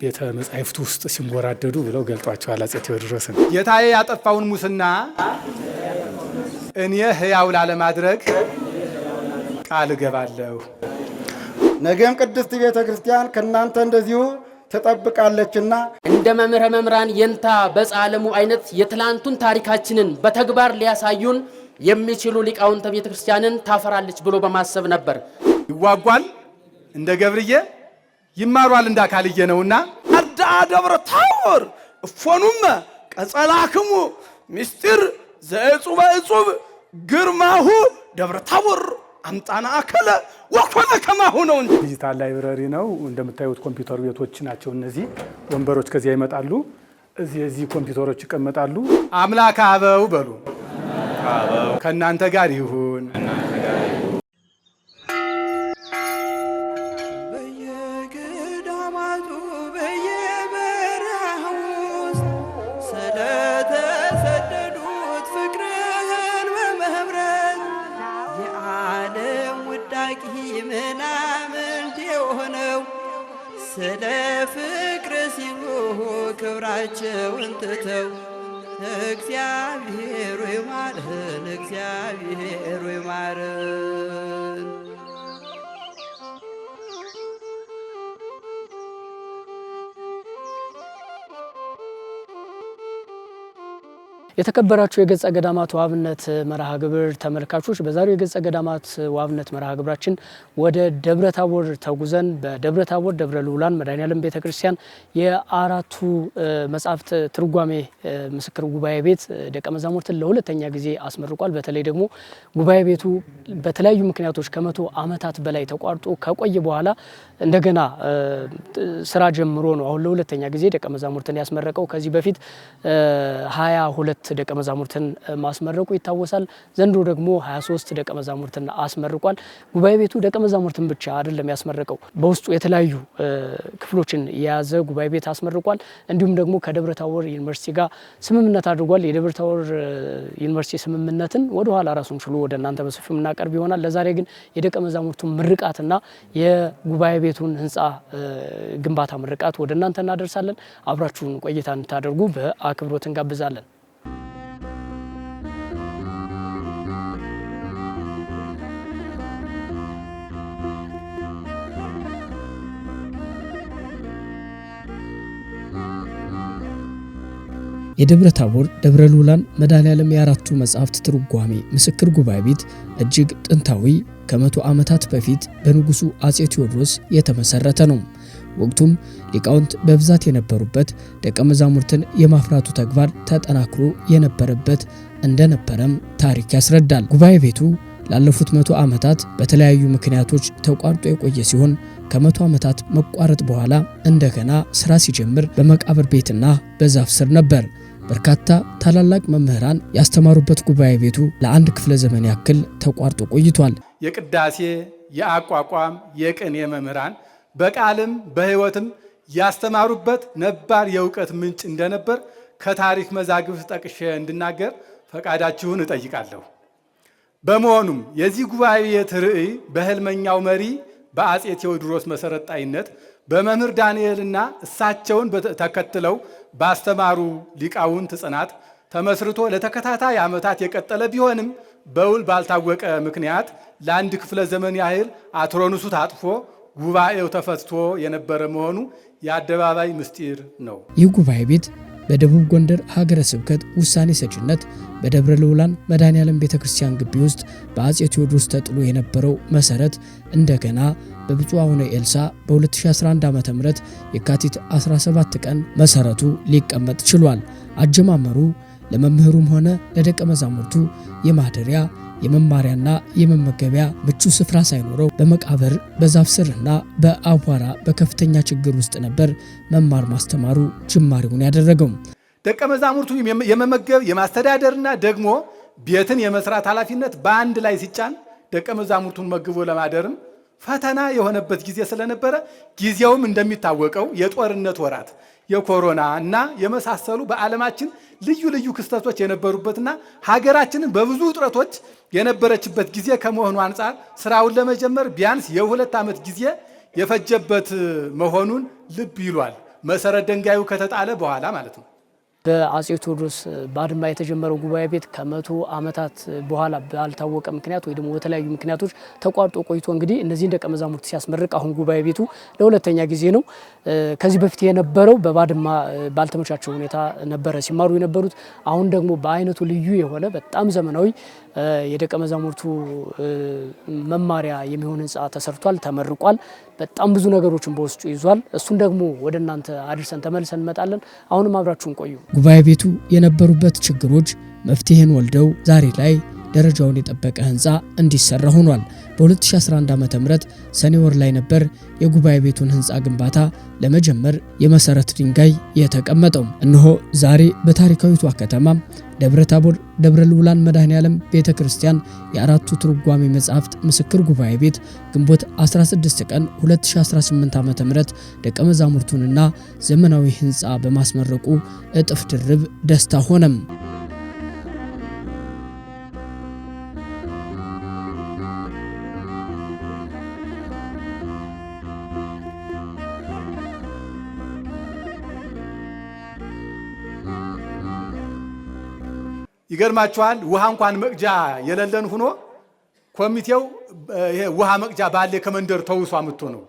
ቤተ መጻሕፍት ውስጥ ሲንጎራደዱ ብለው ገልጧቸዋል አፄ ቴዎድሮስን። ጌታዬ ያጠፋውን ሙስና እኔ ሕያው ላለማድረግ ቃል እገባለሁ። ነገም ቅድስት ቤተ ክርስቲያን ከእናንተ እንደዚሁ ትጠብቃለችና እንደ መምህረ መምህራን የንታ በጻለሙ አይነት የትላንቱን ታሪካችንን በተግባር ሊያሳዩን የሚችሉ ሊቃውንተ ቤተ ክርስቲያንን ታፈራለች ብሎ በማሰብ ነበር። ይዋጓል እንደ ገብርዬ ይማሯል እንደ አካልዬ ነውና አዳ ደብረ ታቦር እፎኑመ ቀጸላክሙ ምስጢር ዘእጹበ እጹብ ግርማሁ ደብረ ታቦር አምጣና አከለ ወኮነ ከማሁ ነው። ዲጂታል ላይብረሪ ነው። እንደምታዩት ኮምፒውተር ቤቶች ናቸው እነዚህ። ወንበሮች ከዚያ ይመጣሉ፣ እዚህ ኮምፒውተሮች ይቀመጣሉ። አምላክ አበው በሉ ከእናንተ ጋር ይሁን። በየገዳማቱ በየበረሃው ውስጥ ስለተሰደዱት ፍቅርህን በመብረት የዓለም ውዳቂ ምናምንት የሆነው ስለ ፍቅር ሲሉ ክብራቸውን ትተው እግዚአብሔር ይማረን፣ እግዚአብሔር ይማረን። የተከበራችሁ የገጸ ገዳማት ዋብነት መርሃ ግብር ተመልካቾች በዛሬው የገጸ ገዳማት ዋብነት መርሃ ግብራችን ወደ ደብረ ታቦር ተጉዘን በደብረ ታቦር ደብረ ልዑላን መድኃኔዓለም ቤተክርስቲያን የአራቱ መጻሕፍት ትርጓሜ ምስክር ጉባኤ ቤት ደቀ መዛሙርትን ለሁለተኛ ጊዜ አስመርቋል። በተለይ ደግሞ ጉባኤ ቤቱ በተለያዩ ምክንያቶች ከመቶ ዓመታት በላይ ተቋርጦ ከቆየ በኋላ እንደገና ስራ ጀምሮ ነው አሁን ለሁለተኛ ጊዜ ደቀ መዛሙርትን ያስመረቀው። ከዚህ በፊት 22 ደቀ መዛሙርትን ማስመረቁ ይታወሳል። ዘንድሮ ደግሞ 23 ደቀ መዛሙርትን አስመርቋል። ጉባኤ ቤቱ ደቀ መዛሙርትን ብቻ አይደለም ያስመረቀው፣ በውስጡ የተለያዩ ክፍሎችን የያዘ ጉባኤ ቤት አስመርቋል። እንዲሁም ደግሞ ከደብረ ታቦር ዩኒቨርሲቲ ጋር ስምምነት አድርጓል። የደብረ ታቦር ዩኒቨርሲቲ ስምምነትን ወደ ኋላ ራሱን ችሎ ወደ እናንተ በሰፊው የምናቀርብ ይሆናል። ለዛሬ ግን የደቀ መዛሙርቱን ምርቃትና የጉባኤ ቤቱን ህንፃ ግንባታ ምርቃት ወደ እናንተ እናደርሳለን። አብራችሁን ቆይታ እንድታደርጉ በአክብሮት እንጋብዛለን። የደብረ ታቦር ደብረ ልዑላን መድኃኔዓለም የአራቱ መጻሕፍት ትርጓሜ ምስክር ጉባኤ ቤት እጅግ ጥንታዊ ከመቶ ዓመታት በፊት በንጉሱ አፄ ቴዎድሮስ የተመሰረተ ነው። ወቅቱም ሊቃውንት በብዛት የነበሩበት ደቀ መዛሙርትን የማፍራቱ ተግባር ተጠናክሮ የነበረበት እንደነበረም ታሪክ ያስረዳል። ጉባኤ ቤቱ ላለፉት 100 ዓመታት በተለያዩ ምክንያቶች ተቋርጦ የቆየ ሲሆን ከ100 ዓመታት መቋረጥ በኋላ እንደገና ስራ ሲጀምር በመቃብር ቤትና በዛፍ ስር ነበር። በርካታ ታላላቅ መምህራን ያስተማሩበት ጉባኤ ቤቱ ለአንድ ክፍለ ዘመን ያክል ተቋርጦ ቆይቷል። የቅዳሴ፣ የአቋቋም፣ የቅኔ መምህራን በቃልም በሕይወትም ያስተማሩበት ነባር የእውቀት ምንጭ እንደነበር ከታሪክ መዛግብት ጠቅሼ እንድናገር ፈቃዳችሁን እጠይቃለሁ። በመሆኑም የዚህ ጉባኤ ቤት ርዕይ በሕልመኛው መሪ በአፄ ቴዎድሮስ መሰረት ጣይነት በመምህር ዳንኤልና እሳቸውን ተከትለው ባስተማሩ ሊቃውንት ጽናት ተመስርቶ ለተከታታይ ዓመታት የቀጠለ ቢሆንም በውል ባልታወቀ ምክንያት ለአንድ ክፍለ ዘመን ያህል አትሮንሱ ታጥፎ ጉባኤው ተፈትቶ የነበረ መሆኑ የአደባባይ ምስጢር ነው። ይህ ጉባኤ ቤት በደቡብ ጎንደር ሀገረ ስብከት ውሳኔ ሰጪነት በደብረ ልዑላን መድኃኔዓለም ቤተክርስቲያን ግቢ ውስጥ በአፄ ቴዎድሮስ ተጥሎ የነበረው መሰረት እንደገና በብፁዕ አቡነ ኤልሳ በ2011 ዓ.ም የካቲት 17 ቀን መሰረቱ ሊቀመጥ ችሏል። አጀማመሩ ለመምህሩም ሆነ ለደቀ መዛሙርቱ የማደሪያ የመማሪያና የመመገቢያ ምቹ ስፍራ ሳይኖረው በመቃብር በዛፍ ስርና በአቧራ በከፍተኛ ችግር ውስጥ ነበር መማር ማስተማሩ ጅማሬውን ያደረገው። ደቀ መዛሙርቱ የመመገብ የማስተዳደርና ደግሞ ቤትን የመስራት ኃላፊነት በአንድ ላይ ሲጫን ደቀ መዛሙርቱን መግቦ ለማደርም ፈተና የሆነበት ጊዜ ስለነበረ ጊዜውም እንደሚታወቀው የጦርነት ወራት የኮሮና እና የመሳሰሉ በዓለማችን ልዩ ልዩ ክስተቶች የነበሩበትና ሀገራችንን በብዙ ውጥረቶች የነበረችበት ጊዜ ከመሆኑ አንጻር ስራውን ለመጀመር ቢያንስ የ2 ዓመት ጊዜ የፈጀበት መሆኑን ልብ ይሏል። መሰረት ድንጋዩ ከተጣለ በኋላ ማለት ነው። በአጼ ቴዎድሮስ ባድማ የተጀመረው ጉባኤ ቤት ከ100 ዓመታት በኋላ ባልታወቀ ምክንያት ወይ ደግሞ በተለያዩ ምክንያቶች ተቋርጦ ቆይቶ እንግዲህ እነዚህን ደቀ መዛሙርት ሲያስመርቅ አሁን ጉባኤ ቤቱ ለሁለተኛ ጊዜ ነው። ከዚህ በፊት የነበረው በባድማ ባልተመቻቸው ሁኔታ ነበረ ሲማሩ የነበሩት። አሁን ደግሞ በአይነቱ ልዩ የሆነ በጣም ዘመናዊ የደቀ መዛሙርቱ መማሪያ የሚሆን ህንፃ ተሰርቷል፣ ተመርቋል። በጣም ብዙ ነገሮችን በውስጡ ይዟል። እሱን ደግሞ ወደ እናንተ አድርሰን ተመልሰን እንመጣለን። አሁንም አብራችሁን ቆዩ። ጉባኤ ቤቱ የነበሩበት ችግሮች መፍትሄን ወልደው ዛሬ ላይ ደረጃውን የጠበቀ ህንፃ እንዲሰራ ሆኗል። በ2011 ዓ.ም ሰኔ ወር ላይ ነበር የጉባኤ ቤቱን ህንፃ ግንባታ ለመጀመር የመሰረት ድንጋይ የተቀመጠው። እነሆ ዛሬ በታሪካዊቷ ከተማ ደብረ ታቦር ደብረ ልዑላን መድኃኔዓለም ቤተክርስቲያን የአራቱ ትርጓሜ መጻሕፍት ምስክር ጉባኤ ቤት ግንቦት 16 ቀን 2018 ዓ.ም ደቀ መዛሙርቱንና ዘመናዊ ህንፃ በማስመረቁ እጥፍ ድርብ ደስታ ሆነም። ይገርማችኋል። ውሃ እንኳን መቅጃ የሌለን ሆኖ ኮሚቴው ይሄ ውሃ መቅጃ ባለ ከመንደር ተውሶ አምጥቶ ነው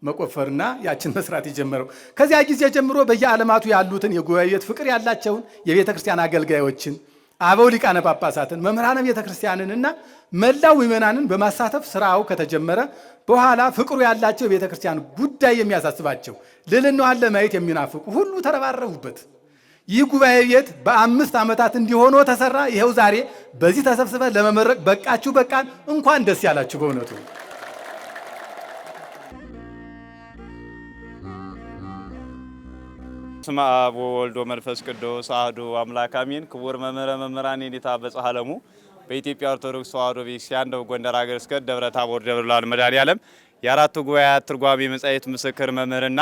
መቆፈርና ያችን መስራት የጀመረው። ከዚያ ጊዜ ጀምሮ በየዓለማቱ ያሉትን የጉባኤ ቤት ፍቅር ያላቸውን የቤተ ክርስቲያን አገልጋዮችን፣ አበው ሊቃነ ጳጳሳትን፣ መምህራነ ቤተ ክርስቲያንን እና መላው ምዕመናንን በማሳተፍ ስራው ከተጀመረ በኋላ ፍቅሩ ያላቸው የቤተ ክርስቲያን ጉዳይ የሚያሳስባቸው ልዕልናዋን ለማየት የሚናፍቁ ሁሉ ተረባረቡበት። ይህ ጉባኤ ቤት በ5 ዓመታት እንዲሆኖ ተሰራ። ይሄው ዛሬ በዚህ ተሰብስበን ለመመረቅ በቃችሁ፣ በቃን። እንኳን ደስ ያላችሁ። በእውነቱ በስመ አብ ወወልድ ወመንፈስ ቅዱስ አሐዱ አምላክ አሜን። ክቡር መምህረ መምህራን የኔታ በጸሐለሙ በኢትዮጵያ ኦርቶዶክስ ተዋሕዶ ቤተክርስቲያን ደቡብ ጎንደር ሀገረ ስብከት ደብረ ታቦር ደብረ ልዑላን መድኃኔዓለም የአራቱ ጉባኤያት ትርጓሜ መጻሕፍት ምስክር መምህርና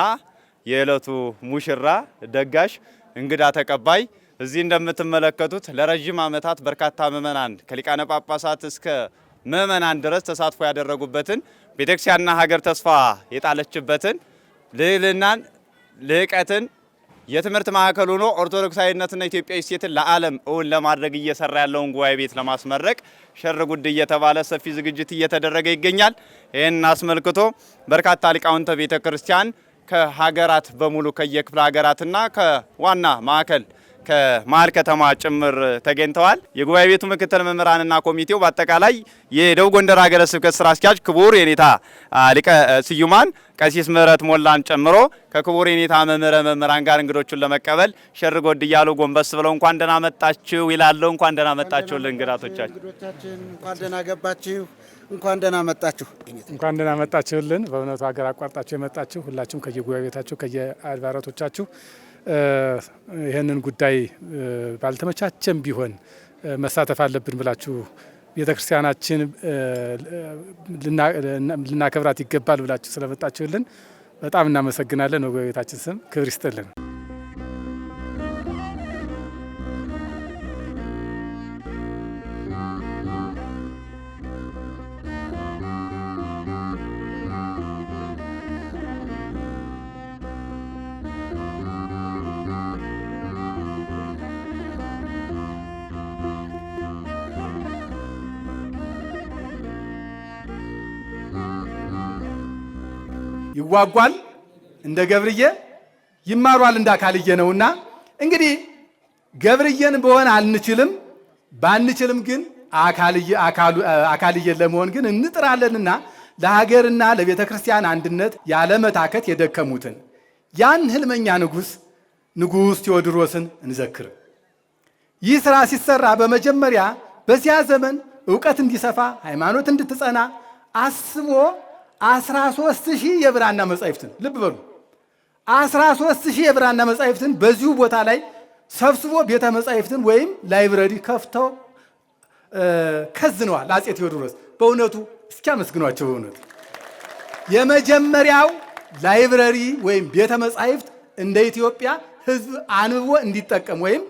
የዕለቱ ሙሽራ ደጋሽ እንግዳ ተቀባይ እዚህ እንደምትመለከቱት ለረጅም ዓመታት በርካታ ምዕመናን ከሊቃነ ጳጳሳት እስከ ምዕመናን ድረስ ተሳትፎ ያደረጉበትን ቤተክርስቲያንና ሀገር ተስፋ የጣለችበትን ልዕልናን፣ ልዕቀትን የትምህርት ማዕከል ሆኖ ኦርቶዶክሳዊነትና ኢትዮጵያዊ እሴትን ለዓለም እውን ለማድረግ እየሰራ ያለውን ጉባኤ ቤት ለማስመረቅ ሸር ጉድ እየተባለ ሰፊ ዝግጅት እየተደረገ ይገኛል። ይህን አስመልክቶ በርካታ ሊቃውንተ ቤተ ክርስቲያን ከሀገራት በሙሉ ከየክፍለ ሀገራትና ከዋና ማዕከል ከመሀል ከተማ ጭምር ተገኝተዋል። የጉባኤ ቤቱ ምክትል መምህራንና ኮሚቴው በአጠቃላይ የደቡብ ጎንደር ሀገረ ስብከት ስራ አስኪያጅ ክቡር የኔታ ሊቀ ስዩማን ቀሲስ ምህረት ሞላን ጨምሮ ከክቡር የኔታ መምህረ መምህራን ጋር እንግዶቹን ለመቀበል ሸር ጎድ እያሉ ጎንበስ ብለው እንኳን ደህና መጣችሁ ይላሉ። እንኳን ደህና መጣችሁ ለእንግዳቶቻችን። እንኳን ደህና ገባችሁ፣ እንኳን ደህና መጣችሁ፣ እንኳን ደህና መጣችሁልን። በእውነቱ ሀገር አቋርጣችሁ የመጣችሁ ሁላችሁም ከየጉባኤ ቤታችሁ ከየአድባራቶቻችሁ ይህንን ጉዳይ ባልተመቻቸም ቢሆን መሳተፍ አለብን ብላችሁ ቤተክርስቲያናችን ልናከብራት ይገባል ብላችሁ ስለመጣችሁልን በጣም እናመሰግናለን። በጉባኤ ቤታችን ስም ክብር ይስጥልን። ይዋጓል እንደ ገብርዬ ይማሯል እንደ አካልዬ ነውና እንግዲህ ገብርዬን በሆነ አንችልም፣ ባንችልም ግን አካልዬ ለመሆን ግን እንጥራለንና ለሀገርና ለቤተ ክርስቲያን አንድነት ያለመታከት የደከሙትን ያን ህልመኛ ንጉሥ ቴዎድሮስን እንዘክር። ይህ ስራ ሲሰራ በመጀመሪያ በዚያ ዘመን ዕውቀት እንዲሰፋ ሃይማኖት እንድትጸና አስቦ 13,000 የብራና መጻሕፍትን ልብ በሉ 13,000 የብራና መጻሕፍትን በዚሁ ቦታ ላይ ሰብስቦ ቤተ መጻሕፍትን ወይም ላይብረሪ ከፍተው ከዝነዋል አፄ ቴዎድሮስ። በእውነቱ እስኪ አመስግኗቸው። በእውነቱ የመጀመሪያው ላይብረሪ ወይም ቤተ መጻሕፍት እንደ ኢትዮጵያ ሕዝብ አንብቦ እንዲጠቀም ወይም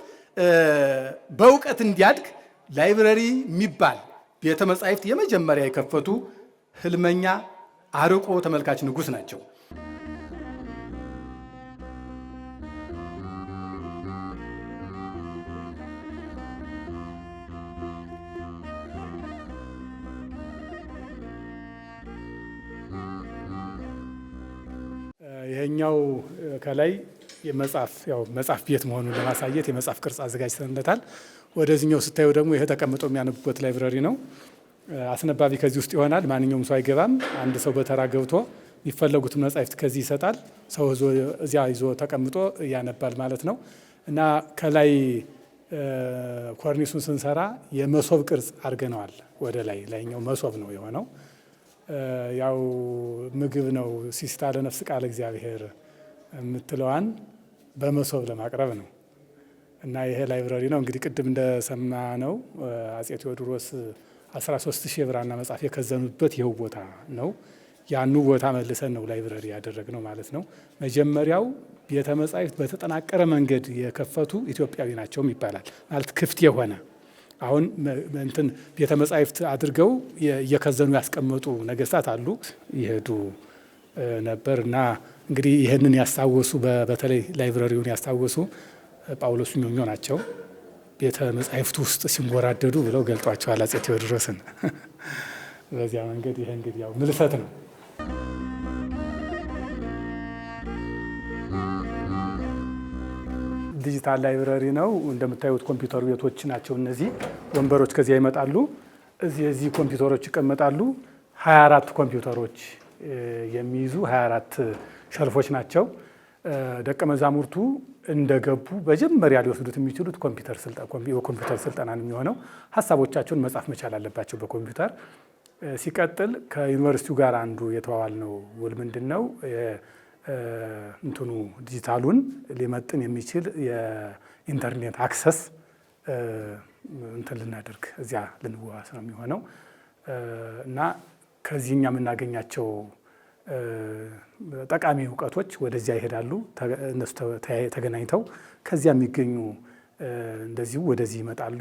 በእውቀት እንዲያድግ ላይብረሪ የሚባል ቤተ መጻሕፍት የመጀመሪያ የከፈቱ ህልመኛ አርቆ ተመልካች ንጉሥ ናቸው። ይሄኛው ከላይ መጽሐፍ ቤት መሆኑን ለማሳየት የመጽሐፍ ቅርጽ አዘጋጅተንለታል። ወደዚህኛው ስታዩ ደግሞ ይሄ ተቀምጦ የሚያነቡበት ላይብረሪ ነው። አስነባቢ ከዚህ ውስጥ ይሆናል። ማንኛውም ሰው አይገባም። አንድ ሰው በተራ ገብቶ የሚፈለጉትን መጻሕፍት ከዚህ ይሰጣል። ሰው እዚያ ይዞ ተቀምጦ ያነባል ማለት ነው። እና ከላይ ኮርኒሱን ስንሰራ የመሶብ ቅርጽ አድርገነዋል። ወደ ላይኛው መሶብ ነው የሆነው። ያው ምግብ ነው ሲስታ ለነፍስ ቃለ እግዚአብሔር የምትለዋን በመሶብ ለማቅረብ ነው። እና ይሄ ላይብረሪ ነው እንግዲህ ቅድም እንደሰማ ነው አጼ ቴዎድሮስ 13,000 የብራና መጽሐፍ የከዘኑበት ይኸው ቦታ ነው። ያኑ ቦታ መልሰን ነው ላይብረሪ ያደረግነው ማለት ነው። መጀመሪያው ቤተ መጻሕፍት በተጠናቀረ መንገድ የከፈቱ ኢትዮጵያዊ ናቸውም ይባላል። ማለት ክፍት የሆነ አሁን እንትን ቤተ መጻሕፍት አድርገው እየከዘኑ ያስቀመጡ ነገስታት አሉ ይሄዱ ነበር። እና እንግዲህ ይህንን ያስታወሱ በተለይ ላይብረሪውን ያስታወሱ ጳውሎስ ኞኞ ናቸው። ቤተ መጻሕፍት ውስጥ ሲንጎራደዱ ብለው ገልጧቸዋል አጼ ቴዎድሮስን። በዚያ መንገድ ይሄ እንግዲህ ያው ምልሰት ነው። ዲጂታል ላይብረሪ ነው። እንደምታዩት ኮምፒውተር ቤቶች ናቸው እነዚህ። ወንበሮች ከዚያ ይመጣሉ። እዚህ ኮምፒውተሮች ይቀመጣሉ። 24 ኮምፒውተሮች የሚይዙ 24 ሸልፎች ናቸው። ደቀ መዛሙርቱ እንደገቡ መጀመሪያ ሊወስዱት የሚችሉት የኮምፒውተር ስልጠና ነው የሚሆነው። ሀሳቦቻቸውን መጻፍ መቻል አለባቸው በኮምፒውተር። ሲቀጥል ከዩኒቨርሲቲው ጋር አንዱ የተዋዋልነው ውል ምንድን ነው? እንትኑ ዲጂታሉን ሊመጥን የሚችል የኢንተርኔት አክሰስ እንትን ልናደርግ እዚያ ልንዋስ ነው የሚሆነው እና ከዚህኛ የምናገኛቸው ጠቃሚ እውቀቶች ወደዚያ ይሄዳሉ። እነሱ ተገናኝተው ከዚያ የሚገኙ እንደዚሁ ወደዚህ ይመጣሉ።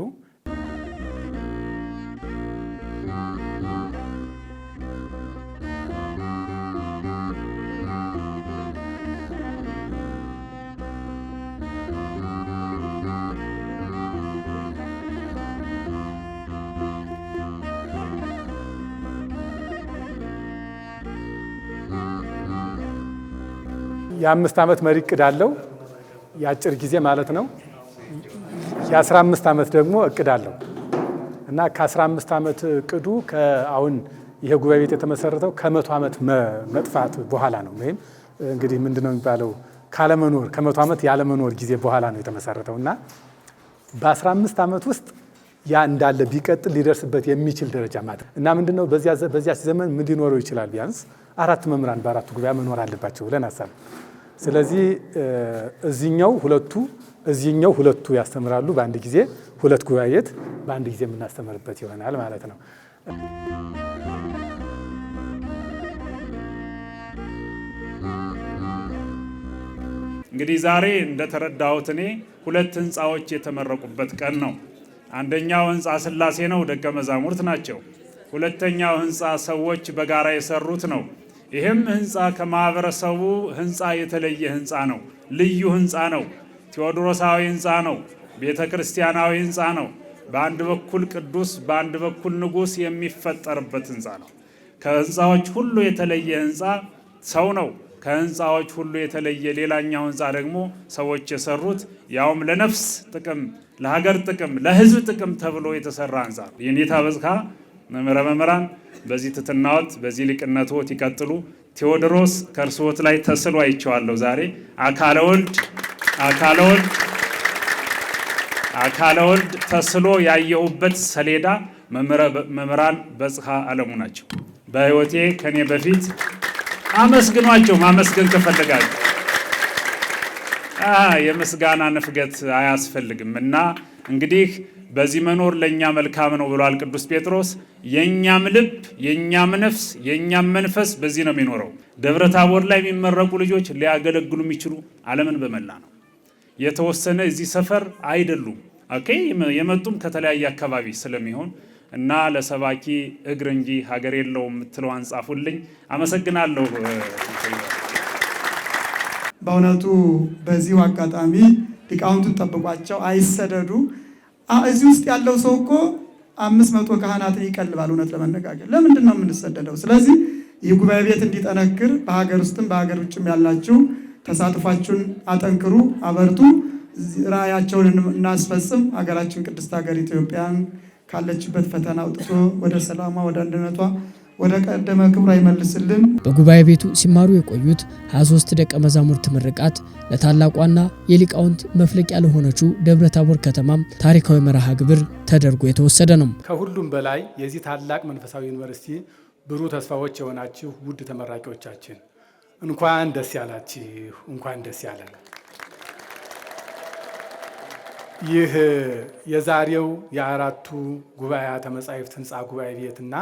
የ5 ዓመት መሪ እቅድ አለው። የአጭር ጊዜ ማለት ነው። የ15 ዓመት ደግሞ እቅድ አለው እና ከ15 ዓመት እቅዱ አሁን ይሄ ጉባኤ ቤት የተመሰረተው ከ100 ዓመት መጥፋት በኋላ ነው። ወይም እንግዲህ ምንድነው የሚባለው ካለመኖር ከ100 ዓመት ያለመኖር ጊዜ በኋላ ነው የተመሰረተው እና በ15 ዓመት ውስጥ ያ እንዳለ ቢቀጥል ሊደርስበት የሚችል ደረጃ ማለት እና ምንድነው በዚያ ዘመን ምን ሊኖረው ይችላል? ቢያንስ 4 መምህራን በ4ቱ ጉባኤ መኖር አለባቸው ብለን አሰብን። ስለዚህ እዚህኛው ሁለቱ ያስተምራሉ በአንድ ጊዜ፣ 2 ጉባኤ ቤት በአንድ ጊዜ የምናስተምርበት ይሆናል ማለት ነው። እንግዲህ ዛሬ እንደተረዳሁት እኔ 2 ህንፃዎች የተመረቁበት ቀን ነው። አንደኛው ህንፃ ሥላሴ ነው፣ ደቀ መዛሙርት ናቸው። ሁለተኛው ህንፃ ሰዎች በጋራ የሰሩት ነው። ይህም ህንፃ ከማህበረሰቡ ህንፃ የተለየ ህንፃ ነው። ልዩ ህንፃ ነው። ቴዎድሮሳዊ ህንፃ ነው። ቤተ ክርስቲያናዊ ህንፃ ነው። በአንድ በኩል ቅዱስ፣ በአንድ በኩል ንጉሥ የሚፈጠርበት ህንፃ ነው። ከህንፃዎች ሁሉ የተለየ ህንፃ ሰው ነው። ከህንፃዎች ሁሉ የተለየ ሌላኛው ህንፃ ደግሞ ሰዎች የሰሩት ያውም ለነፍስ ጥቅም፣ ለሀገር ጥቅም፣ ለህዝብ ጥቅም ተብሎ የተሰራ ህንፃ ነው። የኔታ በጽሐ መምህረ መምህራን በዚህ ትትናዎት በዚህ ሊቅነቶት ይቀጥሉ። ቴዎድሮስ ከእርስዎት ላይ ተስሎ አይቼዋለሁ። ዛሬ አካለ ወልድ ተስሎ ያየሁበት ሰሌዳ መምህራን በጽሐ ዓለሙ ናቸው። በህይወቴ ከኔ በፊት አመስግኗቸው። ማመስገን ከፈለጋችሁ የምስጋና ንፍገት አያስፈልግም እና እንግዲህ በዚህ መኖር ለኛ መልካም ነው ብሏል ቅዱስ ጴጥሮስ። የኛም ልብ የኛም ነፍስ የኛም መንፈስ በዚህ ነው የሚኖረው። ደብረ ታቦር ላይ የሚመረቁ ልጆች ሊያገለግሉ የሚችሉ ዓለምን በመላ ነው። የተወሰነ እዚህ ሰፈር አይደሉም። ኦኬ የመጡም ከተለያየ አካባቢ ስለሚሆን እና ለሰባኪ እግር እንጂ ሀገር የለውም የምትለው አንጻፉልኝ። አመሰግናለሁ። በእውነቱ በዚሁ አጋጣሚ ሊቃውንቱን ጠብቋቸው አይሰደዱ። እዚህ ውስጥ ያለው ሰው እኮ 500 ካህናትን ይቀልባል። እውነት ለመነጋገር ለምንድን ነው የምንሰደደው? ስለዚህ ይህ ጉባኤ ቤት እንዲጠነክር በሀገር ውስጥም በሀገር ውጭም ያላችሁ ተሳትፏችሁን አጠንክሩ፣ አበርቱ። ራዕያቸውን እናስፈጽም። ሀገራችን ቅድስት ሀገር ኢትዮጵያን ካለችበት ፈተና አውጥቶ ወደ ሰላሟ፣ ወደ አንድነቷ፣ ወደ ቀደመ ክብሯ ይመልስልን። በጉባኤ ቤቱ ሲማሩ የቆዩት 23 ደቀ መዛሙርት ምርቃት ለታላቋና የሊቃውንት መፍለቂያ ለሆነችው ደብረ ታቦር ከተማም ታሪካዊ መርሃ ግብር ተደርጎ የተወሰደ ነው። ከሁሉም በላይ የዚህ ታላቅ መንፈሳዊ ዩኒቨርሲቲ ብሩህ ተስፋዎች የሆናችሁ ውድ ተመራቂዎቻችን እንኳን ደስ ያላችሁ፣ እንኳን ደስ ያለን። ይህ የዛሬው የአራቱ ጉባኤያተ መጻሕፍት ህንፃ ጉባኤ ቤትና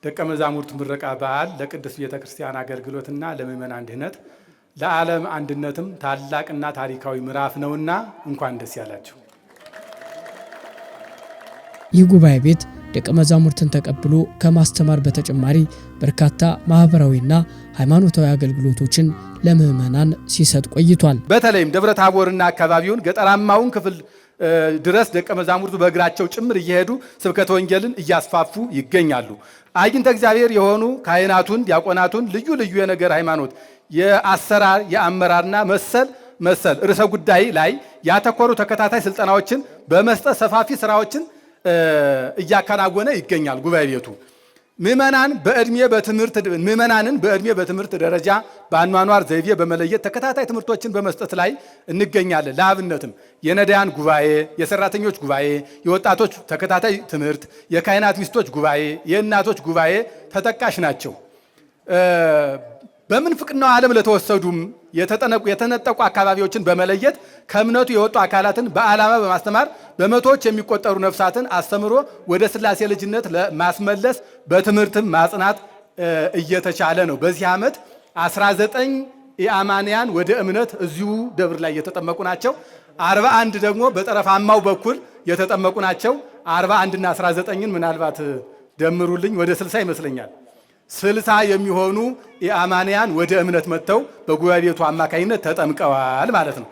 ደቀ መዛሙርት ምረቃ በዓል ለቅድስት ቤተ ክርስቲያን አገልግሎትና ለምእመናን ድህነት ለዓለም አንድነትም ታላቅና ታሪካዊ ምዕራፍ ነውና እንኳን ደስ ያላችሁ። ይህ ጉባኤ ቤት ደቀ መዛሙርትን ተቀብሎ ከማስተማር በተጨማሪ በርካታ ማህበራዊና ሃይማኖታዊ አገልግሎቶችን ለምእመናን ሲሰጥ ቆይቷል። በተለይም ደብረ ታቦርና አካባቢውን ገጠራማውን ክፍል ድረስ ደቀ መዛሙርቱ በእግራቸው ጭምር እየሄዱ ስብከተ ወንጌልን እያስፋፉ ይገኛሉ። አይንተ እግዚአብሔር የሆኑ ካህናቱን፣ ዲያቆናቱን ልዩ ልዩ የነገር ሃይማኖት፣ የአሰራር፣ የአመራርና መሰል ርዕሰ ጉዳይ ላይ ያተኮሩ ተከታታይ ስልጠናዎችን በመስጠት ሰፋፊ ስራዎችን እያከናወነ ይገኛል። ጉባኤ ቤቱ ምእመናንን በእድሜ በትምህርት ደረጃ በአኗኗር ዘይቤ በመለየት ተከታታይ ትምህርቶችን በመስጠት ላይ እንገኛለን። ለአብነትም የነዳያን ጉባኤ፣ የሰራተኞች ጉባኤ፣ የወጣቶች ተከታታይ ትምህርት፣ የካህናት ሚስቶች ጉባኤ፣ የእናቶች ጉባኤ ተጠቃሽ ናቸው። በምንፍቅናው ዓለም ለተወሰዱም የተነጠቁ አካባቢዎችን በመለየት ከእምነቱ የወጡ አካላትን በዓላማ በማስተማር በመቶዎች የሚቆጠሩ ነፍሳትን አስተምሮ ወደ ሥላሴ ልጅነት ለማስመለስ በትምህርትም ማጽናት እየተቻለ ነው። በዚህ ዓመት 19 የአማንያን ወደ እምነት እዚሁ ደብር ላይ የተጠመቁ ናቸው። 41 ደግሞ በጠረፋማው በኩል የተጠመቁ ናቸው። 41 እና 19ን ምናልባት ደምሩልኝ ወደ 60 ይመስለኛል። 60 የሚሆኑ የአማንያን ወደ እምነት መጥተው በጉባኤ ቤቱ አማካኝነት ተጠምቀዋል ማለት ነው።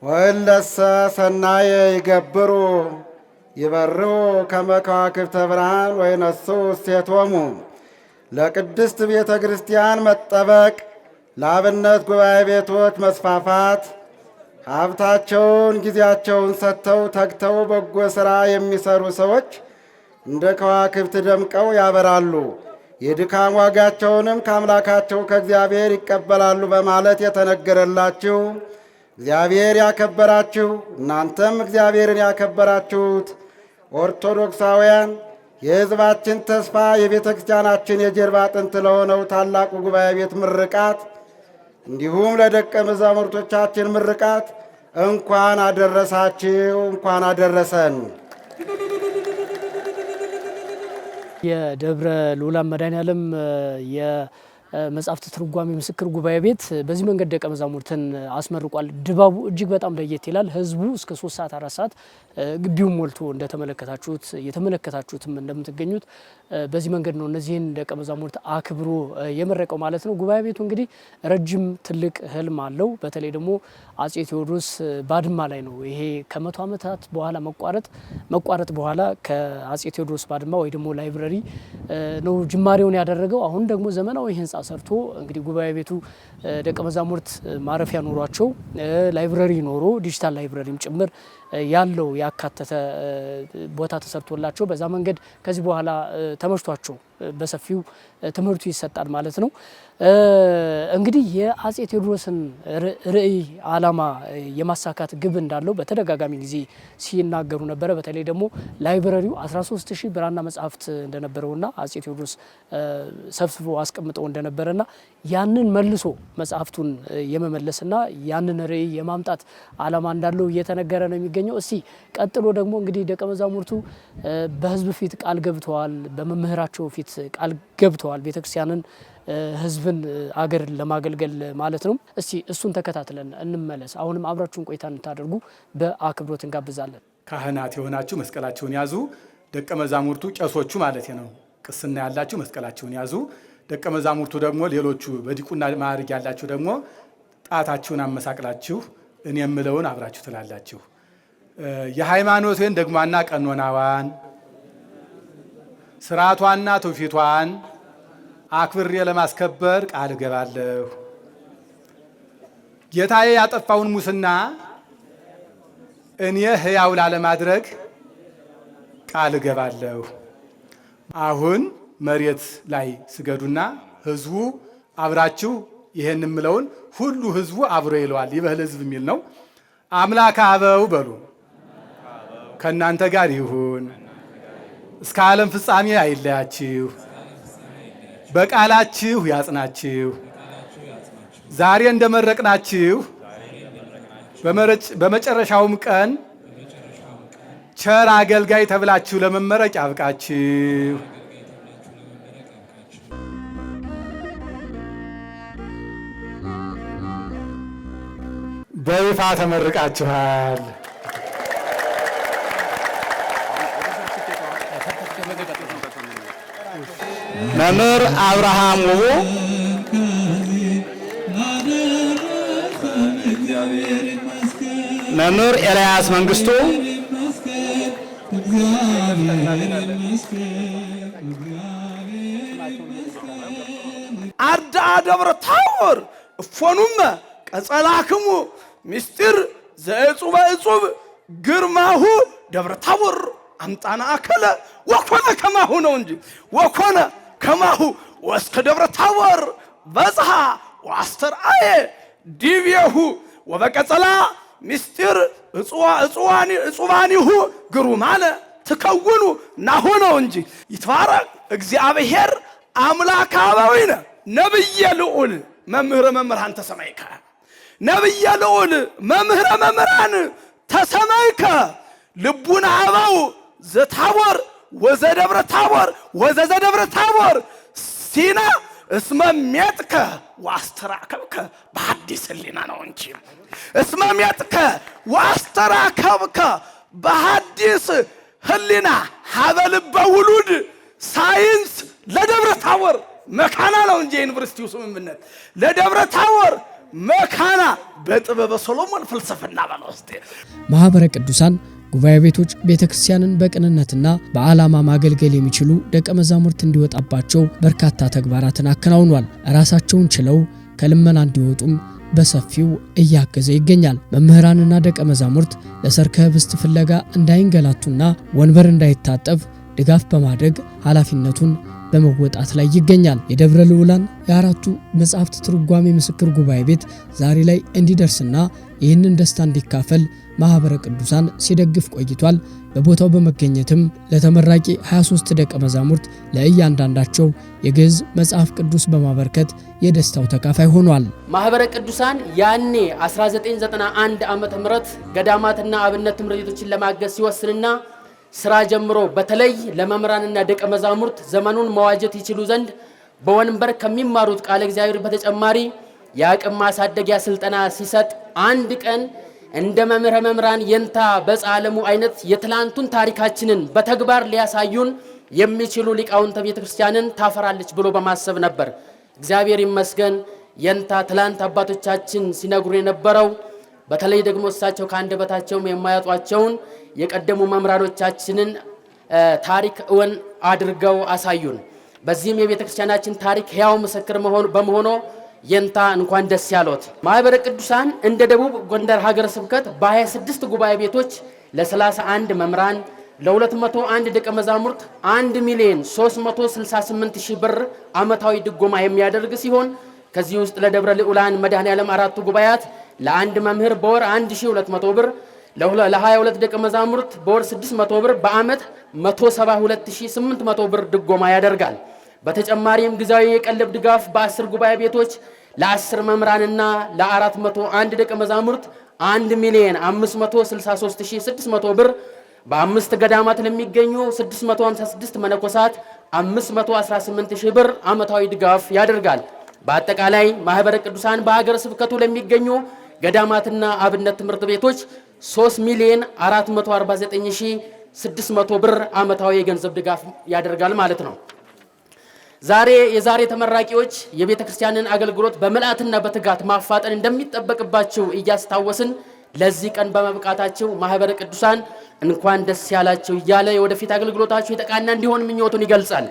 ወለሰ ሰናየ ይገብሩ ይበሩ ከመ ከዋክብተ ብርሃን ወይነሱ እሴቶሙ። ለቅድስት ቤተ ክርስቲያን መጠበቅ፣ ለአብነት ጉባኤ ቤቶች መስፋፋት ሀብታቸውን ጊዜያቸውን ሰጥተው ተግተው በጎ ሥራ የሚሰሩ ሰዎች እንደ ከዋክብት ደምቀው ያበራሉ። የድካም ዋጋቸውንም ከአምላካቸው ከእግዚአብሔር ይቀበላሉ በማለት የተነገረላችሁ እግዚአብሔር ያከበራችሁ እናንተም እግዚአብሔርን ያከበራችሁት ኦርቶዶክሳውያን የሕዝባችን ተስፋ የቤተ ክርስቲያናችን የጀርባ አጥንት ለሆነው ታላቁ ጉባኤ ቤት ምርቃት እንዲሁም ለደቀ መዛሙርቶቻችን ምርቃት እንኳን አደረሳችሁ፣ እንኳን አደረሰን። የደብረ ልዑላን መድኃኔዓለም የመጻሕፍት ትርጓሜ ምስክር ጉባኤ ቤት በዚህ መንገድ ደቀ መዛሙርትን አስመርቋል። ድባቡ እጅግ በጣም ለየት ይላል። ህዝቡ እስከ 3 ሰዓት 4 ሰዓት ግቢውን ሞልቶ እንደተመለከታችሁት የተመለከታችሁትም እንደምትገኙት በዚህ መንገድ ነው እነዚህን ደቀ መዛሙርት አክብሮ የመረቀው ማለት ነው። ጉባኤ ቤቱ እንግዲህ ረጅም ትልቅ ህልም አለው። በተለይ ደግሞ አጼ ቴዎድሮስ ባድማ ላይ ነው ይሄ ከ100 ዓመታት በኋላ መቋረጥ በኋላ ከአጼ ቴዎድሮስ ባድማ ወይ ደግሞ ላይብረሪ ነው ጅማሬውን ያደረገው። አሁን ደግሞ ዘመናዊ ህንጻ ሰርቶ እንግዲህ ጉባኤ ቤቱ ደቀ መዛሙርት ማረፊያ ኖሯቸው ላይብረሪ ኖሮ ዲጂታል ላይብረሪም ጭምር ያለው ያካተተ ቦታ ተሰርቶላቸው በዛ መንገድ ከዚህ በኋላ ተመሽቷቸው በሰፊው ትምህርቱ ይሰጣል ማለት ነው። እንግዲህ የአጼ ቴዎድሮስን ርዕይ ዓላማ የማሳካት ግብ እንዳለው በተደጋጋሚ ጊዜ ሲናገሩ ነበረ። በተለይ ደግሞ ላይብረሪው 13000 ብራና መጻሕፍት እንደነበረውና አጼ ቴዎድሮስ ሰብስበው አስቀምጠው እንደነበረና ያንን መልሶ መጽሐፍቱን የመመለስና ያንን ርዕይ የማምጣት ዓላማ እንዳለው እየተነገረ ነው የሚገኘው። እስቲ ቀጥሎ ደግሞ እንግዲህ ደቀ መዛሙርቱ በሕዝብ ፊት ቃል ገብተዋል፣ በመምህራቸው ፊት ቃል ገብተዋል ቤተክርስቲያንን ህዝብን አገርን ለማገልገል ማለት ነው። እስቲ እሱን ተከታትለን እንመለስ። አሁንም አብራችሁን ቆይታ እንታደርጉ በአክብሮት እንጋብዛለን። ካህናት የሆናችሁ መስቀላችሁን ያዙ። ደቀ መዛሙርቱ ቄሶቹ ማለት ነው ቅስና ያላችሁ መስቀላችሁን ያዙ። ደቀ መዛሙርቱ ደግሞ ሌሎቹ በዲቁና ማዕረግ ያላችሁ ደግሞ ጣታችሁን አመሳቅላችሁ እኔ የምለውን አብራችሁ ትላላችሁ። የሃይማኖትን ደግሟና ቀኖናዋን ስርዓቷና ትውፊቷን አክብሬ ለማስከበር ቃል እገባለሁ። ጌታዬ ያጠፋውን ሙስና እኔ ሕያው ላለማድረግ ቃል እገባለሁ። አሁን መሬት ላይ ስገዱና ህዝቡ አብራችሁ ይሄን የምለውን ሁሉ ህዝቡ አብሮ ይለዋል። ይበል ህዝብ የሚል ነው። አምላከ አበው በሉ ከእናንተ ጋር ይሁን፣ እስከ ዓለም ፍጻሜ አይለያችሁ፣ በቃላችሁ ያጽናችሁ። ዛሬ እንደመረቅናችሁ በመጨረሻውም ቀን ቸር አገልጋይ ተብላችሁ ለመመረቅ ያብቃችሁ። በይፋ ተመርቃችኋል። መምህር አብርሃም ውቡ፣ መምህር ኤልያስ መንግስቱ፣ አርዳ ደብረ ታቦር እፎኑመ ቀጸላክሙ ምስጢር ዘእጹበ እጹብ ግርማሁ ደብረ ታቦር አምጣና አከለ ወኮነ ከማሁ ነው እንጂ ወኮነ ከማሁ ወስከ ደብረ ታቦር በጽሐ ወአስተርአየ ዲብየሁ ወበቀጸላ ምስጢር እጹባኒሁ ግሩማነ ትከውኑ ናሁ ነው እንጂ ይትባረክ እግዚአብሔር አምላከ አበዊነ ነብየ ልዑል መምህረ መምህራን ተሰማይከ ነብየ ልዑል መምህረ መምህራን ተሰማይከ ልቡና አበው ዘታቦር ወዘደብረ ታቦር ወዘዘደብረ ታቦር ሲና እስመሜጥከ ዋስተራከብከ በሐዲስ ህሊና ነው እንጂ እስመሜጥከ ዋስተራከብከ በሐዲስ ህሊና ሀበልበ ውሉድ ሳይንስ ለደብረ ታቦር መካና ነው እንጂ ዩኒቨርሲቲው ስምምነት ለደብረ ታቦር መካና በጥበበ ሰሎሞን ፍልስፍና ባለውስጥ ማህበረ ቅዱሳን ጉባኤ ቤቶች ቤተክርስቲያንን በቅንነትና በዓላማ ማገልገል የሚችሉ ደቀ መዛሙርት እንዲወጣባቸው በርካታ ተግባራትን አከናውኗል። ራሳቸውን ችለው ከልመና እንዲወጡም በሰፊው እያገዘ ይገኛል። መምህራንና ደቀ መዛሙርት ለሰርከ ህብስት ፍለጋ እንዳይንገላቱና ወንበር እንዳይታጠፍ ድጋፍ በማድረግ ኃላፊነቱን በመወጣት ላይ ይገኛል። የደብረ ልዑላን የአራቱ መጻሕፍት ትርጓሜ ምስክር ጉባኤ ቤት ዛሬ ላይ እንዲደርስና ይህንን ደስታ እንዲካፈል ማህበረ ቅዱሳን ሲደግፍ ቆይቷል። በቦታው በመገኘትም ለተመራቂ 23 ደቀ መዛሙርት ለእያንዳንዳቸው የግዕዝ መጽሐፍ ቅዱስ በማበርከት የደስታው ተካፋይ ሆኗል። ማህበረ ቅዱሳን ያኔ 1991 ዓመተ ምህረት ገዳማትና አብነት ትምህርት ቤቶችን ለማገዝ ሲወስንና ስራ ጀምሮ በተለይ ለመምህራንና ደቀ መዛሙርት ዘመኑን መዋጀት ይችሉ ዘንድ በወንበር ከሚማሩት ቃለ እግዚአብሔር በተጨማሪ የአቅም ማሳደጊያ ስልጠና ሲሰጥ አንድ ቀን እንደ መምህረ መምህራን የንታ በጻለሙ አይነት የትላንቱን ታሪካችንን በተግባር ሊያሳዩን የሚችሉ ሊቃውንተ ቤተክርስቲያንን ታፈራለች ብሎ በማሰብ ነበር። እግዚአብሔር ይመስገን የንታ ትላንት አባቶቻችን ሲነግሩ የነበረው በተለይ ደግሞ እሳቸው ከአንደበታቸው የማያጧቸውን የቀደሙ መምህራኖቻችንን ታሪክ እውን አድርገው አሳዩን። በዚህም የቤተክርስቲያናችን ታሪክ ሕያው ምስክር በመሆኑ የንታ እንኳን ደስ ያሎት። ማህበረ ቅዱሳን እንደ ደቡብ ጎንደር ሀገረ ስብከት በ26 ጉባኤ ቤቶች ለ31 መምህራን ለ201 ደቀ መዛሙርት 1,368,000 ብር ዓመታዊ ድጎማ የሚያደርግ ሲሆን ከዚህ ውስጥ ለደብረ ልዑላን መድኃኔዓለም አራቱ ጉባኤያት ለአንድ መምህር በወር 1200 ብር፣ ለ22 ደቀ መዛሙርት በወር 600 ብር፣ በዓመት 172,800 ብር ድጎማ ያደርጋል። በተጨማሪም ጊዜያዊ የቀለብ ድጋፍ በ10 ጉባኤ ቤቶች ለ10 መምህራንና ለ401 ደቀ መዛሙርት 1,563,600 ብር፣ በ5 ገዳማት ለሚገኙ 656 መነኮሳት 518,000 ብር ዓመታዊ ድጋፍ ያደርጋል። በአጠቃላይ ማህበረ ቅዱሳን በሀገረ ስብከቱ ለሚገኙ ገዳማትና አብነት ትምህርት ቤቶች 3,449,600 ብር ዓመታዊ የገንዘብ ድጋፍ ያደርጋል ማለት ነው። የዛሬ ተመራቂዎች የቤተ ክርስቲያንን አገልግሎት በምልአትና በትጋት ማፋጠን እንደሚጠበቅባቸው እያስታወስን ለዚህ ቀን በመብቃታቸው ማህበረ ቅዱሳን እንኳን ደስ ያላቸው እያለ የወደፊት አገልግሎታቸው የተቃና እንዲሆን ምኞቱን ይገልጻል።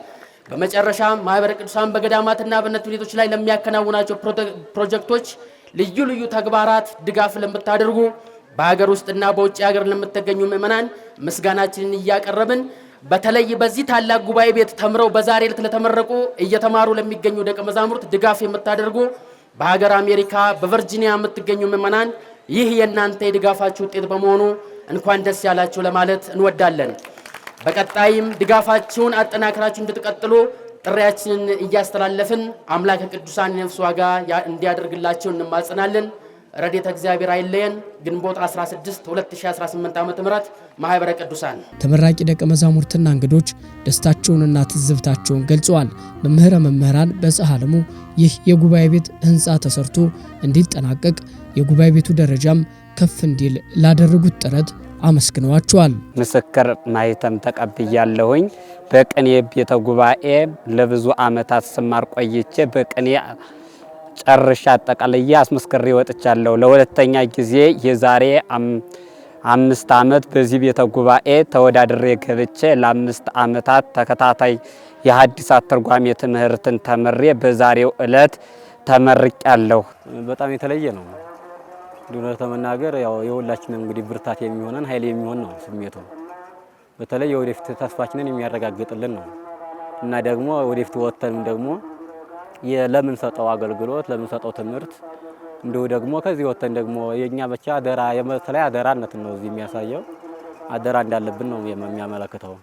በመጨረሻ ማህበረ ቅዱሳን በገዳማትና በአብነት ቤቶች ላይ ለሚያከናውናቸው ፕሮጀክቶች ልዩ ልዩ ተግባራት ድጋፍ ለምታደርጉ በሀገር ውስጥና በውጭ ሀገር ለምትገኙ ምእመናን ምስጋናችንን እያቀረብን በተለይ በዚህ ታላቅ ጉባኤ ቤት ተምረው በዛሬ ዕለት ለተመረቁ እየተማሩ ለሚገኙ ደቀ መዛሙርት ድጋፍ የምታደርጉ በሀገር አሜሪካ በቨርጂኒያ የምትገኙ ምእመናን ይህ የእናንተ የድጋፋችሁ ውጤት በመሆኑ እንኳን ደስ ያላችሁ ለማለት እንወዳለን። በቀጣይም ድጋፋችሁን አጠናክራችሁ እንድትቀጥሉ ጥሪያችንን እያስተላለፍን አምላከ ቅዱሳን የነፍስ ዋጋ እንዲያደርግላችሁ እንማጸናለን። ረድኤተ እግዚአብሔር አይለየን። ግንቦት 16 2018 ዓ.ም ማህበረ ቅዱሳን ተመራቂ ደቀ መዛሙርትና እንግዶች ደስታቸውንና ትዝብታቸውን ገልጸዋል። መምህረ መምህራን በጸሐለሙ ይህ የጉባኤ ቤት ህንፃ ተሰርቶ እንዲጠናቀቅ የጉባኤ ቤቱ ደረጃም ከፍ እንዲል ላደረጉት ጥረት አመስግነዋቸዋል። ምስክር ማይተም ተቀብያለሁኝ። በቅኔ ቤተ ጉባኤ ለብዙ ዓመታት ስማር ቆይቼ በቅኔ ጨርሻ አጠቃላይ አስመስክሬ ወጥቻለሁ። ለሁለተኛ ጊዜ የዛሬ 5 ዓመት በዚህ ቤተ ጉባኤ ተወዳድሬ ገብቼ ለ5 ዓመታት ተከታታይ የሐዲሳት ትርጓሜ ትምህርትን ተምሬ በዛሬው ዕለት ተመርቄያለሁ። በጣም የተለየ ነው። ዱነር ተመናገር ያው የሁላችንም እንግዲህ ብርታት የሚሆነን ኃይል የሚሆን ነው ስሜቱ። በተለይ የወደፊት ተስፋችንን የሚያረጋግጥልን ነው እና ደግሞ ወደፊት ወጥተንም ደግሞ ለምን ሰጠው አገልግሎት ለምን ሰጠው ትምህርት እንደው ደግሞ ከዚህ ወጥተን ደግሞ የኛ ብቻ አደራ የመተለይ አደራነት ነው እዚህ የሚያሳየው አደራ እንዳለብን ነው የሚያመለክተው።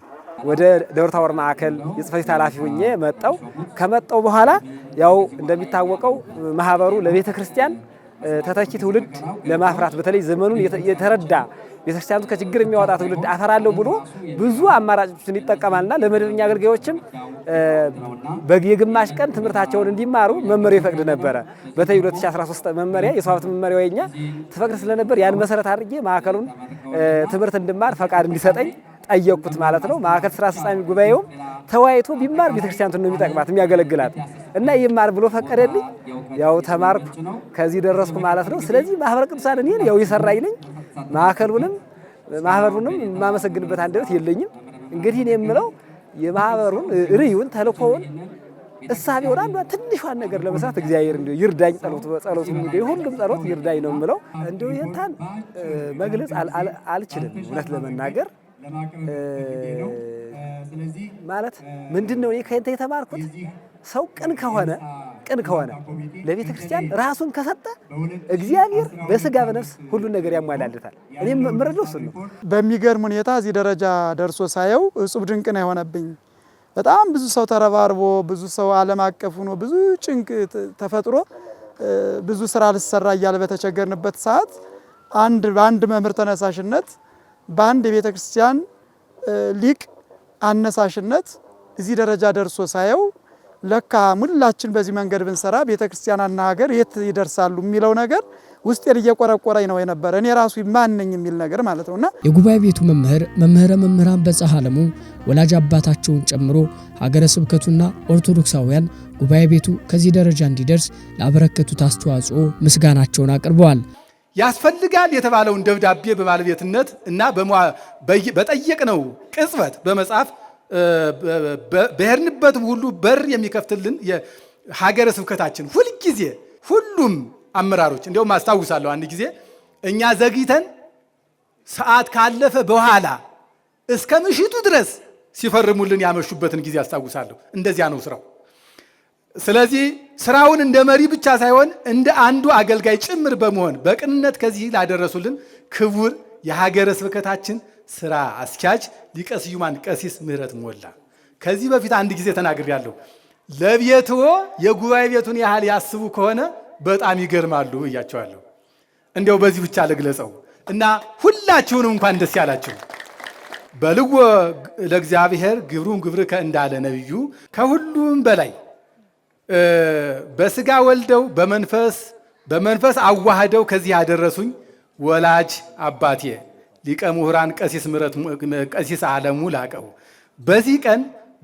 ወደ ደብረ ታቦር ማዕከል የጽሕፈት ቤት ኃላፊ ሆኜ መጣው። ከመጣው በኋላ ያው እንደሚታወቀው ማህበሩ ለቤተ ክርስቲያን ተተኪ ትውልድ ለማፍራት በተለይ ዘመኑን የተረዳ ቤተክርስቲያኑ ከችግር የሚያወጣ ትውልድ አፈራለሁ ብሎ ብዙ አማራጮችን ይጠቀማልና ለመደበኛ አገልጋዮችም የግማሽ ቀን ትምህርታቸውን እንዲማሩ መመሪያ ይፈቅድ ነበረ። በተለይ 2013 መመሪያ የሰዋብት መመሪያው የኛ ተፈቅድ ስለነበር ያን መሰረት አድርጌ ማዕከሉን ትምህርት እንድማር ፈቃድ እንዲሰጠኝ ጠየቅኩት ማለት ነው። ማዕከል ስራ አስፈጻሚ ጉባኤውም ተወያይቶ ቢማር ቤተክርስቲያኑን ነው የሚጠቅማት የሚያገለግላት እና ይማር ብሎ ፈቀደልኝ። ያው ተማርኩ ከዚህ ደረስኩ ማለት ነው። ስለዚህ ማህበረ ቅዱሳን እኔን ያው ይሰራኝ ነኝ። ማዕከሉንም ማህበሩንም የማመሰግንበት አንደበት የለኝም። እንግዲህ እኔ የምለው የማህበሩን ርዕዩን ተልእኮውን እሳቤውን አንዷ ትንሿን ነገር ለመስራት እግዚአብሔር እንዲሁ ይርዳኝ። ጸሎቱ እንዲሁ ሁሉም ጸሎት ይርዳኝ ነው የምለው። እንዲሁ የታን መግለጽ አልችልም እውነት ለመናገር ማለት ምንድነው እኔ ከእንተ የተማርኩት ሰው ቅን ከሆነ ለቤተ ክርስቲያን ራሱን ከሰጠ እግዚአብሔር በስጋ በነፍስ ሁሉን ነገር ያሟላልታል። እኔ ምረዳው እሱን ነው። በሚገርም ሁኔታ እዚህ ደረጃ ደርሶ ሳየው እጹብ ድንቅ ነው የሆነብኝ። በጣም ብዙ ሰው ተረባርቦ ብዙ ሰው ዓለም አቀፍ ሆኖ ብዙ ጭንቅ ተፈጥሮ ብዙ ስራ ልሰራ እያለ በተቸገርንበት ሰዓት በአንድ መምህር ተነሳሽነት በአንድ የቤተ ክርስቲያን ሊቅ አነሳሽነት እዚህ ደረጃ ደርሶ ሳየው ለካ ሁላችን በዚህ መንገድ ብንሰራ ቤተ ክርስቲያንና ሀገር የት ይደርሳሉ የሚለው ነገር ውስጤን እየቆረቆረኝ ነው የነበረ። እኔ ራሱ ማን ነኝ የሚል ነገር ማለት ነውና የጉባኤ ቤቱ መምህረ መምህራን በጸሐለሙ ወላጅ አባታቸውን ጨምሮ ሀገረ ስብከቱና ኦርቶዶክሳውያን ጉባኤ ቤቱ ከዚህ ደረጃ እንዲደርስ ላበረከቱት አስተዋጽኦ ምስጋናቸውን አቅርበዋል። ያስፈልጋል የተባለውን ደብዳቤ በባለቤትነት እና በጠየቅነው ቅጽበት በመጻፍ በሄድንበት ሁሉ በር የሚከፍትልን የሀገረ ስብከታችን ሁልጊዜ ሁሉም አመራሮች እንዲያውም አስታውሳለሁ አንድ ጊዜ እኛ ዘግይተን ሰዓት ካለፈ በኋላ እስከ ምሽቱ ድረስ ሲፈርሙልን ያመሹበትን ጊዜ አስታውሳለሁ። እንደዚያ ነው ስራው። ስለዚህ ስራውን እንደ መሪ ብቻ ሳይሆን እንደ አንዱ አገልጋይ ጭምር በመሆን በቅንነት ከዚህ ላደረሱልን ክቡር የሀገረ ስብከታችን ስራ አስኪያጅ ሊቀ ስዩማን ቀሲስ ምህረት ሞላ ከዚህ በፊት አንድ ጊዜ ተናግሬያለሁ። ለቤትዎ የጉባኤ ቤቱን ያህል ያስቡ ከሆነ በጣም ይገርማሉ እያቸዋለሁ። እንዲያው በዚህ ብቻ ልግለጸው እና ሁላችሁንም እንኳን ደስ ያላችሁ። በልዎ ለእግዚአብሔር ግብሩን ግብርከ እንዳለ ነቢዩ ከሁሉም በላይ በስጋ ወልደው በመንፈስ አዋህደው ከዚህ ያደረሱኝ ወላጅ አባቴ ሊቀ ምሁራን ቀሲስ ዓለሙ ላቀው በዚህ ቀን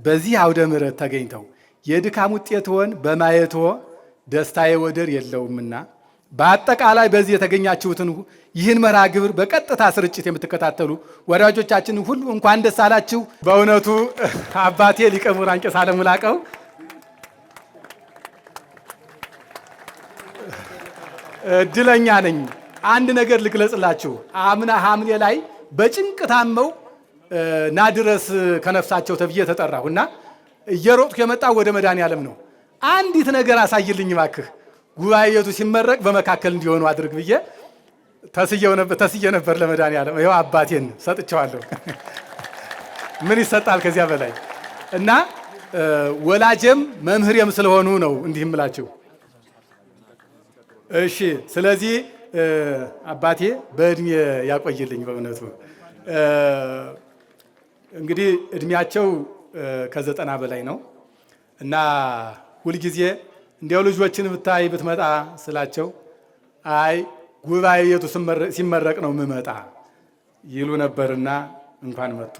በዚህ አውደ ምሕረት ተገኝተው የድካም ውጤትዎን በማየትዎ ደስታዬ ወደር የለውምና በአጠቃላይ በዚህ የተገኛችሁትን ይህን መርሃ ግብር በቀጥታ ስርጭት የምትከታተሉ ወዳጆቻችን ሁሉ እንኳን ደስ አላችሁ። በእውነቱ አባቴ ሊቀ ምሁራን ቄስ ዓለሙ ላቀው እድለኛ ነኝ። አንድ ነገር ልግለጽላችሁ። አምና ሐምሌ ላይ በጭንቅ ታመው ናድረስ ከነፍሳቸው ተብዬ ተጠራሁና እየሮጥኩ የመጣው ወደ መድኃኔዓለም ነው። አንዲት ነገር አሳይልኝ እባክህ ጉባኤ ቤቱ ሲመረቅ በመካከል እንዲሆኑ አድርግ ብዬ ተስዬ ነበር ለመድኃኔዓለም። ይኸው አባቴን ሰጥቼዋለሁ። ምን ይሰጣል ከዚያ በላይ እና ወላጄም መምህሬም ስለሆኑ ነው እንዲህ እምላችሁ። እሺ፣ ስለዚህ አባቴ በእድሜ ያቆይልኝ። በእውነቱ እንግዲህ እድሜያቸው ከ90 በላይ ነው እና ሁልጊዜ እንዲያው ልጆችን ብታይ ብትመጣ ስላቸው አይ ጉባኤ ቤቱ ሲመረቅ ነው የምመጣ ይሉ ነበርና እንኳን መጡ።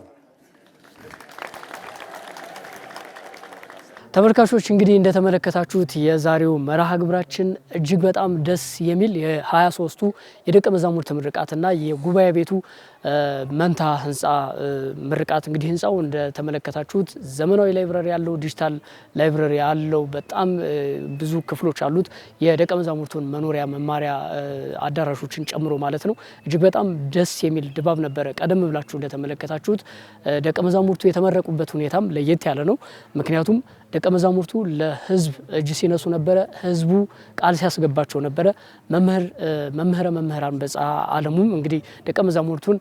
ተመልካቾች እንግዲህ እንደተመለከታችሁት የዛሬው መርሃ ግብራችን እጅግ በጣም ደስ የሚል የ23ቱ የደቀ መዛሙርት ምርቃትና የጉባኤ ቤቱ መንታ ህንፃ ምርቃት። እንግዲህ ህንፃው እንደተመለከታችሁት ዘመናዊ ላይብረሪ ያለው፣ ዲጂታል ላይብረሪ ያለው፣ በጣም ብዙ ክፍሎች አሉት። የደቀ መዛሙርቱን መኖሪያ መማሪያ አዳራሾችን ጨምሮ ማለት ነው። እጅግ በጣም ደስ የሚል ድባብ ነበረ። ቀደም ብላችሁ እንደተመለከታችሁት ደቀ መዛሙርቱ የተመረቁበት ሁኔታም ለየት ያለ ነው። ምክንያቱም ደቀ መዛሙርቱ ለህዝብ እጅ ሲነሱ ነበረ። ህዝቡ ቃል ሲያስገባቸው ነበረ። መምህረ መምህራን በጸአ ዓለሙም እንግዲህ ደቀ መዛሙርቱን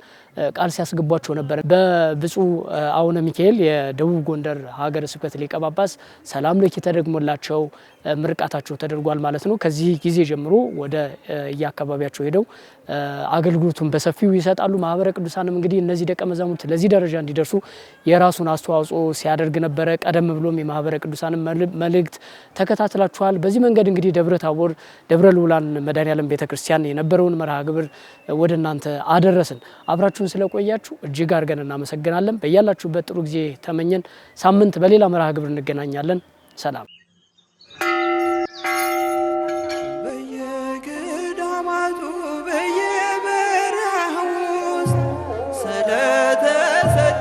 ቃል ሲያስገቧቸው ነበረ። በብፁዕ አቡነ ሚካኤል የደቡብ ጎንደር ሀገረ ስብከት ሊቀ ጳጳስ ሰላም ለኪ ተደግሞላቸው ምርቃታቸው ተደርጓል ማለት ነው። ከዚህ ጊዜ ጀምሮ ወደ የአካባቢያቸው ሄደው አገልግሎቱን በሰፊው ይሰጣሉ። ማህበረ ቅዱሳንም እንግዲህ እነዚህ ደቀ መዛሙርት ለዚህ ደረጃ እንዲደርሱ የራሱን አስተዋጽኦ ሲያደርግ ነበረ። ቀደም ብሎም የማህበረ ቅዱሳንም መልእክት ተከታትላችኋል። በዚህ መንገድ እንግዲህ ደብረ ታቦር ደብረ ልዑላን መድኃኔዓለም ቤተክርስቲያን የነበረውን መርሃ ግብር ወደ እናንተ አደረስን። አብራችሁን ስለቆያችሁ እጅግ አድርገን እናመሰግናለን። በያላችሁበት ጥሩ ጊዜ ተመኘን። ሳምንት በሌላ መርሃ ግብር እንገናኛለን። ሰላም። በየገዳማቱ በየበረሃ ውስጥ ስለተሰደዱት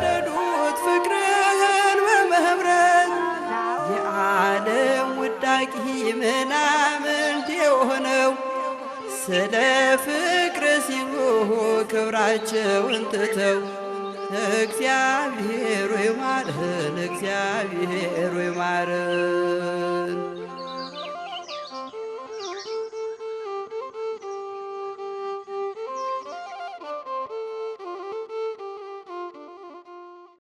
ፍቅርህን በመምረት የዓለም ውዳቂ ምናምንት የሆነው ስለ ፍቅር ሲሉ ክብራቸውን ትተው እግዚአብሔር ወይ ማረን፣ እግዚአብሔር ወይ ማረን።